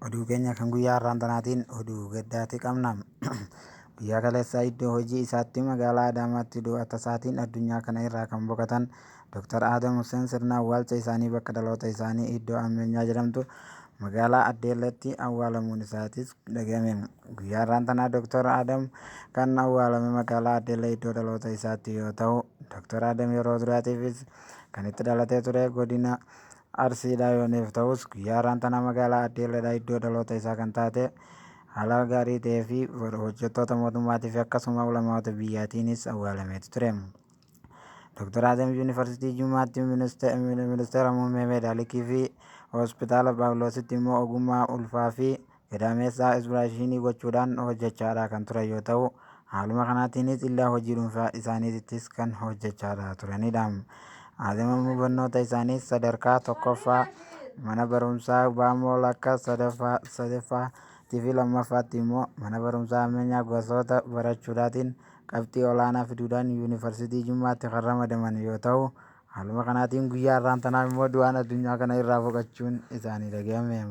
Oduu keenya kan guyyaa har'aantanaatiin oduu gaddaatti qabna. Guyyaa kaleessaa iddoo hojii isaatti magaalaa Adaamaatti du'a tasaatiin addunyaa kana irraa kan boqotan Dr. Adam Hussein sirna awwaalcha isaanii bakka dhaloota isaanii iddoo Ammeenyaa jedhamtu magaalaa Addeelletti awwaalamuun isaatis dhagahame. Guyyaa har'aantanaa Dr. Adam kan awwaalame magaalaa Addeellee iddoo dhaloota isaatti yoo ta'u, Dr. Adam yeroo duraatiifis kan itti dhalatee ture godina Arsiidha yooneef ta'us guyyaa har'aantanaa magaalaa Addeelleedha iddoo dhaloota isaa kan taate haala gaarii ta'ee fi hojjettoota mootummaatii fi akkasuma ulamoota biyyaatiinis awwaalameeti ture. Dr. Adam Yuunivarsiitii Jimmaatti ministeera muummee meedaalikii fi hospitaala Phaawulositti immoo ogummaa ulfaa fi gadaameessaa ispiraashinii gochuudhaan hojjechaadha kan ture yoo ta'u, haaluma kanaatiinis illaa hojii dhuunfaa isaaniittis kan hojjechaadha turanidha. Adam hubannoota isaaniis sadarkaa tokkoffaa mana barumsaa Baamoo Lakka sadaffaatii fi lammaffaatti immoo mana barumsaa Ammeenyaa gosoota barachuudhaatiin qabxii olaanaa fiduudhaan Yuunivarsiitii Jimmaatti kan ramadaman yoo ta'u, haaluma kanaatiin guyyaa har'aantanaa immoo du'aan addunyaa kana irraa boqochuun isaanii dhagahame.